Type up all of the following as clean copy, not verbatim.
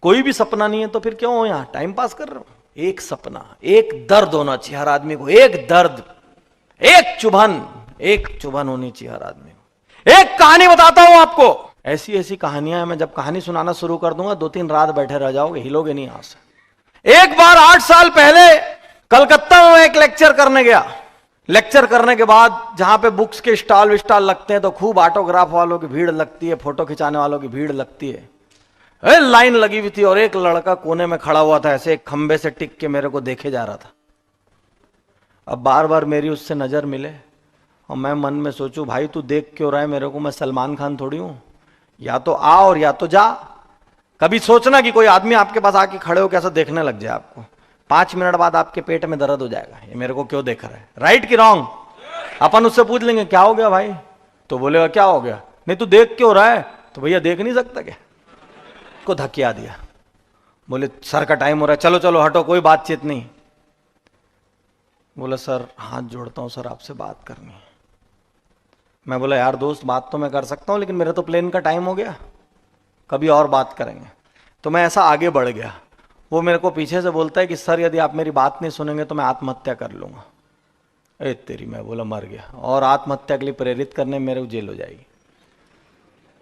कोई भी सपना नहीं है तो फिर क्यों हो यहां, टाइम पास कर रहे हो? एक सपना, एक दर्द होना चाहिए हर आदमी को, एक दर्द, एक चुभन होनी चाहिए हर आदमी को। एक कहानी बताता हूं आपको, ऐसी ऐसी कहानियां हैं, मैं जब कहानी सुनाना शुरू कर दूंगा 2-3 रात बैठे रह जाओगे, हिलोगे नहीं यहां से। एक बार 8 साल पहले कलकत्ता में एक लेक्चर करने गया। लेक्चर करने के बाद जहां पे बुक्स के स्टॉल विस्टॉल लगते हैं तो खूब ऑटोग्राफ वालों की भीड़ लगती है, फोटो खिंचाने वालों की भीड़ लगती है। लाइन लगी हुई थी और एक लड़का कोने में खड़ा हुआ था, ऐसे एक खंबे से टिक के मेरे को देखे जा रहा था। अब बार बार मेरी उससे नजर मिले और मैं मन में सोचूं, भाई तू देख क्यों रहा है मेरे को, मैं सलमान खान थोड़ी हूं, या तो आ और या तो जा। कभी सोचना कि कोई आदमी आपके पास आके खड़े हो कैसा देखने लग जाए आपको, 5 मिनट बाद आपके पेट में दर्द हो जाएगा, ये मेरे को क्यों देख रहा है, राइट कि रॉन्ग? अपन उससे पूछ लेंगे क्या हो गया भाई, तो बोलेगा क्या हो गया, नहीं तू देख क्यों रहा है, तो भैया देख नहीं सकता क्या? को धकिया दिया, बोले सर का टाइम हो रहा है, चलो चलो हटो, कोई बातचीत नहीं। बोला सर हाथ जोड़ता हूं सर, आपसे बात करनी है। मैं बोला यार दोस्त, बात तो मैं कर सकता हूं लेकिन मेरा तो प्लेन का टाइम हो गया, कभी और बात करेंगे। तो मैं ऐसा आगे बढ़ गया, वो मेरे को पीछे से बोलता है कि सर यदि आप मेरी बात नहीं सुनेंगे तो मैं आत्महत्या कर लूंगा। ए तेरी, मैं बोला मर गया, और आत्महत्या के लिए प्रेरित करने मेरे को जेल हो जाएगी।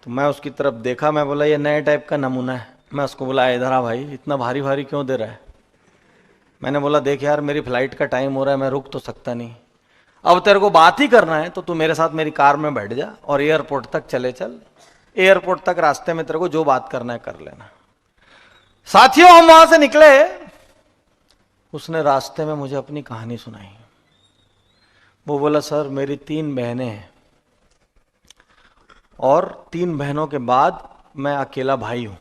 तो मैं उसकी तरफ देखा, मैं बोला ये नए टाइप का नमूना है। मैं उसको बोला इधर आ भाई, इतना भारी भारी क्यों दे रहा है? मैंने बोला देख यार मेरी फ्लाइट का टाइम हो रहा है, मैं रुक तो सकता नहीं, अब तेरे को बात ही करना है तो तू मेरे साथ मेरी कार में बैठ जा और एयरपोर्ट तक चले चल, एयरपोर्ट तक रास्ते में तेरे को जो बात करना है कर लेना। साथियों हम वहां से निकले, उसने रास्ते में मुझे अपनी कहानी सुनाई। वो बोला सर मेरी 3 बहनें हैं और 3 बहनों के बाद मैं अकेला भाई हूं।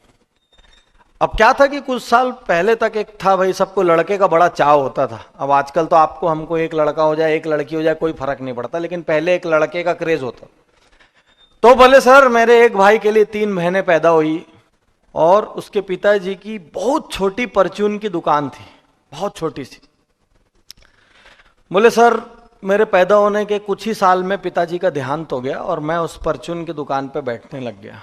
अब क्या था कि कुछ साल पहले तक एक था भाई, सबको लड़के का बड़ा चाव होता था। अब आजकल तो आपको हमको एक लड़का हो जाए एक लड़की हो जाए कोई फर्क नहीं पड़ता, लेकिन पहले एक लड़के का क्रेज होता। तो बोले सर मेरे एक भाई के लिए 3 बहनें पैदा हुई और उसके पिताजी की बहुत छोटी परचून की दुकान थी, बहुत छोटी सी। बोले सर मेरे पैदा होने के कुछ ही साल में पिताजी का देहांत हो गया और मैं उस परचून की दुकान पे बैठने लग गया।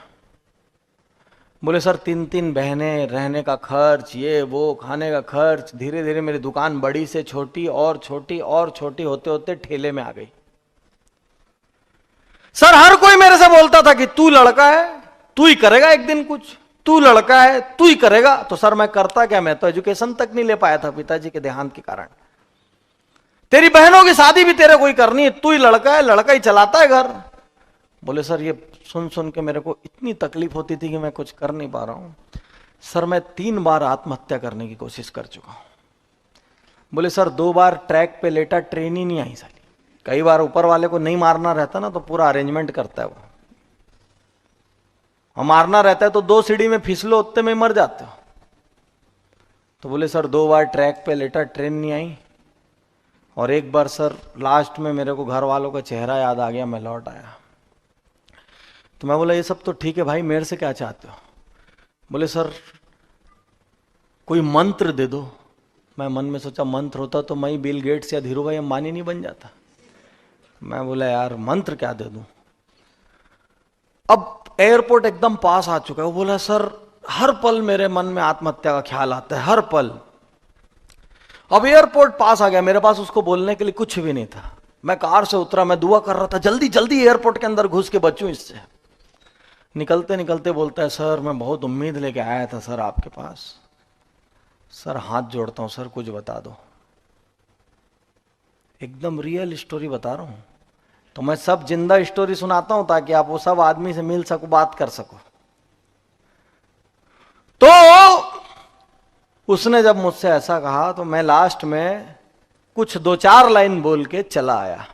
बोले सर 3 बहनें, रहने का खर्च, ये वो, खाने का खर्च, धीरे धीरे मेरी दुकान बड़ी से छोटी और छोटी और छोटी होते होते ठेले में आ गई। सर हर कोई मेरे से बोलता था कि तू लड़का है तू ही करेगा एक दिन कुछ, तू लड़का है तू ही करेगा। तो सर मैं करता क्या, मैं तो एजुकेशन तक नहीं ले पाया था पिताजी के देहांत के कारण। तेरी बहनों की शादी भी तेरे को ही करनी है, तू ही लड़का है, लड़का ही चलाता है घर। बोले सर ये सुन सुन के मेरे को इतनी तकलीफ होती थी कि मैं कुछ कर नहीं पा रहा हूं। सर मैं 3 बार आत्महत्या करने की कोशिश कर चुका हूं। बोले सर 2 बार ट्रैक पे लेटा, ट्रेन ही नहीं आई साली। कई बार ऊपर वाले को नहीं मारना रहता ना तो पूरा अरेंजमेंट करता है वो, और मारना रहता है तो 2 सीढ़ी में फिसलो उतने में मर जाते हो। तो बोले सर 2 बार ट्रैक पे लेटा, ट्रेन नहीं आई, और एक बार सर लास्ट में मेरे को घर वालों का चेहरा याद आ गया, मैं लौट आया। तो मैं बोला ये सब तो ठीक है भाई, मेरे से क्या चाहते हो? बोले सर कोई मंत्र दे दो। मैं मन में सोचा मंत्र होता तो मैं बिल गेट्स या धीरू भाई अंबानी नहीं बन जाता। मैं बोला यार मंत्र क्या दे दूं? अब एयरपोर्ट एकदम पास आ चुका है। वो बोला सर हर पल मेरे मन में आत्महत्या का ख्याल आता है, हर पल। अब एयरपोर्ट पास आ गया, मेरे पास उसको बोलने के लिए कुछ भी नहीं था। मैं कार से उतरा, मैं दुआ कर रहा था जल्दी जल्दी एयरपोर्ट के अंदर घुस के बचूं इससे। निकलते निकलते बोलता है सर मैं बहुत उम्मीद लेके आया था सर आपके पास, सर हाथ जोड़ता हूं सर कुछ बता दो। एकदम रियल स्टोरी बता रहा हूं। तो मैं सब जिंदा स्टोरी सुनाता हूं ताकि आप वो सब आदमी से मिल सको, बात कर सको। तो उसने जब मुझसे ऐसा कहा तो मैं लास्ट में कुछ 2-4 लाइन बोल के चला आया।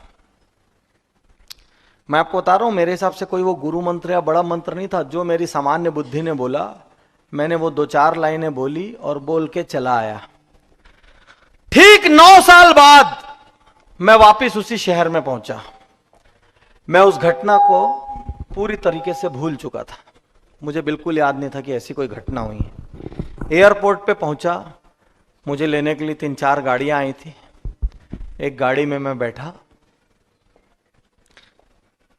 मैं आपको बता रहा हूं मेरे हिसाब से कोई वो गुरु मंत्र या बड़ा मंत्र नहीं था, जो मेरी सामान्य बुद्धि ने बोला। मैंने वो 2-4 लाइनें बोली और बोल के चला आया। ठीक 9 साल बाद मैं वापिस उसी शहर में पहुंचा। मैं उस घटना को पूरी तरीके से भूल चुका था, मुझे बिल्कुल याद नहीं था कि ऐसी कोई घटना हुई है। एयरपोर्ट पे पहुंचा, मुझे लेने के लिए 3-4 गाड़ियां आई थी। एक गाड़ी में मैं बैठा,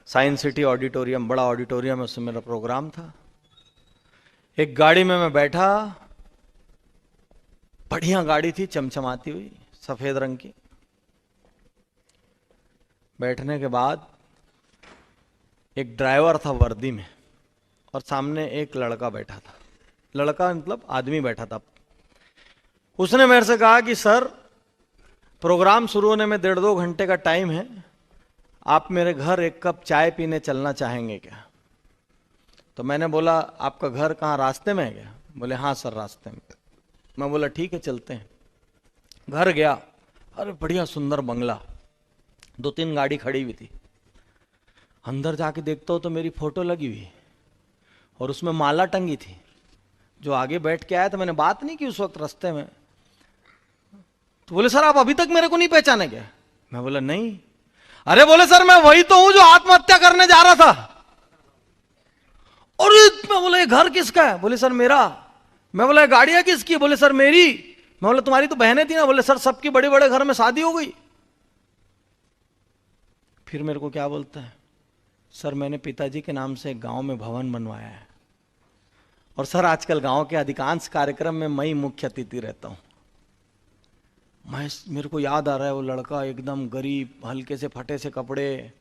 साइंस सिटी ऑडिटोरियम, बड़ा ऑडिटोरियम है, उसमें मेरा प्रोग्राम था। एक गाड़ी में मैं बैठा बढ़िया गाड़ी थी, चमचमाती हुई, सफेद रंग की। बैठने के बाद एक ड्राइवर था वर्दी में, और सामने एक लड़का बैठा था। लड़का मतलब आदमी बैठा था। उसने मेरे से कहा कि सर, प्रोग्राम शुरू होने में 1.5-2 घंटे का टाइम है, आप मेरे घर एक कप चाय पीने चलना चाहेंगे क्या? तो मैंने बोला आपका घर कहाँ, रास्ते में है क्या? बोले हाँ सर रास्ते में। मैं बोला ठीक है चलते हैं। घर गया, अरे बढ़िया सुंदर बंगला, 2-3 गाड़ी खड़ी हुई थी। अंदर जाके देखता हूँ तो मेरी फोटो लगी हुई और उसमें माला टंगी थी। जो आगे बैठ के आया था, मैंने बात नहीं की उस वक्त रास्ते में, तो बोले सर आप अभी तक मेरे को नहीं पहचाने क्या? मैं बोला नहीं। अरे बोले सर मैं वही तो हूं जो आत्महत्या करने जा रहा था। और मैं बोला ये घर किसका है? बोले सर मेरा। मैं बोला गाड़ियां किसकी? बोले सर मेरी। मैं बोला तुम्हारी तो बहनें थी ना? बोले सर सबकी बड़े बड़े घर में शादी हो गई। फिर मेरे को क्या बोलता है, सर मैंने पिताजी के नाम से एक गांव में भवन बनवाया है, और सर आजकल गांव के अधिकांश कार्यक्रम में मैं ही मुख्य अतिथि रहता हूं। मेरे को याद आ रहा है वो लड़का एकदम गरीब, हल्के से फटे से कपड़े,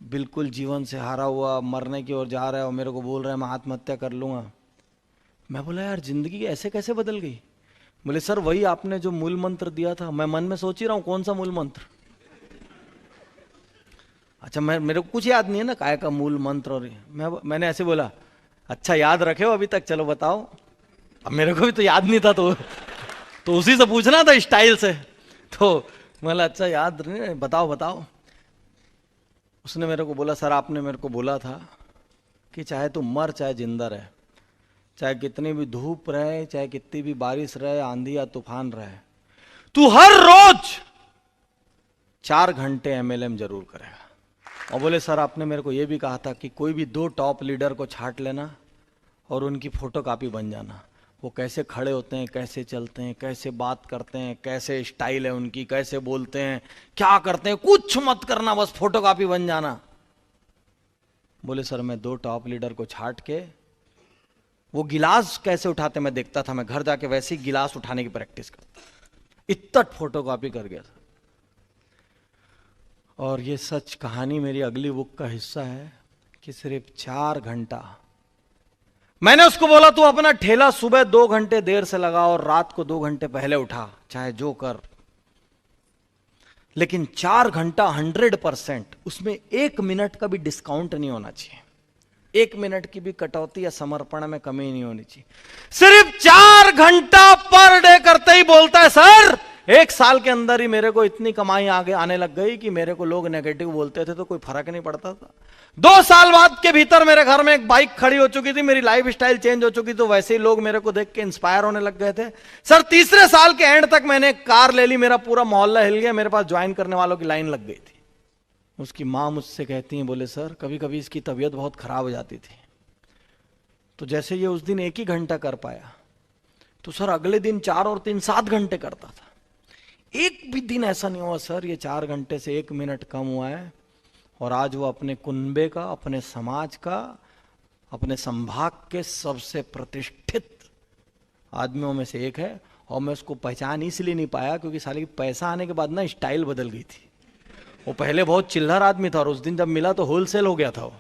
बिल्कुल जीवन से हारा हुआ, मरने की ओर जा रहा है, और मेरे को बोल रहा है मैं आत्महत्या कर लूंगा। मैं बोला यार जिंदगी ऐसे कैसे बदल गई? बोले सर वही आपने जो मूल मंत्र दिया था। मैं मन में सोच ही रहा हूं कौन सा मूल मंत्र। अच्छा मेरे को कुछ याद नहीं है ना काय का मूल मंत्र। और मैंने ऐसे बोला अच्छा याद रखे हो अभी तक, चलो बताओ। अब मेरे को भी तो याद नहीं था, तो उसी से पूछना था स्टाइल से। तो बोला अच्छा याद नहीं, बताओ बताओ। उसने मेरे को बोला सर आपने मेरे को बोला था कि चाहे तू मर चाहे जिंदा रहे, चाहे कितनी भी धूप रहे, चाहे कितनी भी बारिश रहे, आंधी या तूफान रहे, तू हर रोज 4 घंटे एमएलएम जरूर करेगा। और बोले सर आपने मेरे को यह भी कहा था कि कोई भी 2 टॉप लीडर को छांट लेना और उनकी फोटोकॉपी बन जाना। वो कैसे खड़े होते हैं, कैसे चलते हैं, कैसे बात करते हैं, कैसे स्टाइल है उनकी, कैसे बोलते हैं, क्या करते हैं, कुछ मत करना, बस फोटोकॉपी बन जाना। बोले सर मैं 2 टॉप लीडर को छांट के वो गिलास कैसे उठाते मैं देखता था, मैं घर जाके वैसे ही गिलास उठाने की प्रैक्टिस करता, इतना फोटोकॉपी कर गया था। और ये सच कहानी मेरी अगली बुक का हिस्सा है कि सिर्फ 4 घंटा मैंने उसको बोला तू अपना ठेला सुबह 2 घंटे देर से लगा और रात को 2 घंटे पहले उठा, चाहे जो कर, लेकिन 4 घंटा 100%, उसमें 1 मिनट का भी डिस्काउंट नहीं होना चाहिए, 1 मिनट की भी कटौती या समर्पण में कमी नहीं होनी चाहिए। सिर्फ 4 घंटा पर डे करते ही बोलता है सर 1 साल के अंदर ही मेरे को इतनी कमाई आगे आने लग गई कि मेरे को लोग नेगेटिव बोलते थे तो कोई फर्क नहीं पड़ता था। 2 साल बाद के भीतर मेरे घर में एक बाइक खड़ी हो चुकी थी, मेरी लाइफ स्टाइल चेंज हो चुकी, तो वैसे ही लोग मेरे को देख के इंस्पायर होने लग गए थे। सर 3रे साल के एंड तक मैंने कार ले ली, मेरा पूरा मोहल्ला हिल गया, मेरे पास ज्वाइन करने वालों की लाइन लग गई थी। उसकी मां मुझसे कहती है, बोले सर कभी कभी इसकी तबीयत बहुत खराब हो जाती थी, तो जैसे ये उस दिन 1 ही घंटा कर पाया, तो सर अगले दिन 4 और 3 7 घंटे करता था। एक भी दिन ऐसा नहीं हुआ सर ये 4 घंटे से 1 मिनट कम हुआ है। और आज वो अपने कुनबे का, अपने समाज का, अपने संभाग के सबसे प्रतिष्ठित आदमियों में से एक है। और मैं उसको पहचान इसलिए नहीं पाया क्योंकि साले पैसा आने के बाद ना स्टाइल बदल गई थी। वो पहले बहुत चिल्लर आदमी था और उस दिन जब मिला तो होलसेल हो गया था वो।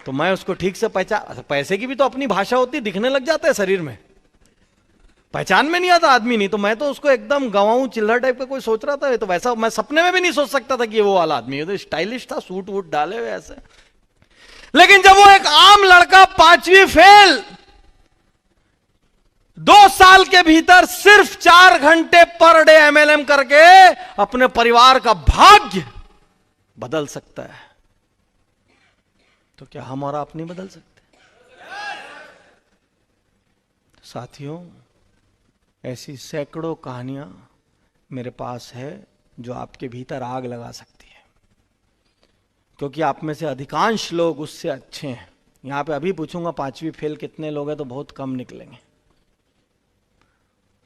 तो मैं उसको ठीक से पहचान, पैसे की भी तो अपनी भाषा होती, दिखने लग जाता है शरीर में, पहचान में नहीं आता आदमी। नहीं तो मैं तो उसको एकदम गवाऊं चिल्लर टाइप का कोई सोच रहा था, तो वैसा मैं सपने में भी नहीं सोच सकता था कि ये वो वाला आदमी है। तो स्टाइलिश था, सूट वूट डाले हुए ऐसे। लेकिन जब वो एक आम लड़का 5वीं फेल 2 साल के भीतर सिर्फ 4 घंटे पर डे एमएलएम करके अपने परिवार का भाग्य बदल सकता है, तो क्या हम और आप नहीं बदल सकते? साथियों ऐसी सैकड़ों कहानियां मेरे पास है जो आपके भीतर आग लगा सकती है, क्योंकि आप में से अधिकांश लोग उससे अच्छे हैं। यहां पे अभी पूछूंगा 5वीं फेल कितने लोग हैं, तो बहुत कम निकलेंगे।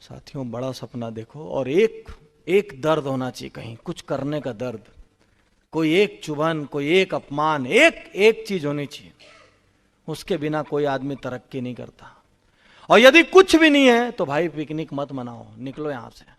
साथियों बड़ा सपना देखो, और एक दर्द होना चाहिए, कहीं कुछ करने का दर्द, कोई एक चुभन, कोई एक अपमान, एक चीज होनी चाहिए। उसके बिना कोई आदमी तरक्की नहीं करता। और यदि कुछ भी नहीं है तो भाई पिकनिक मत मनाओ, निकलो यहां से।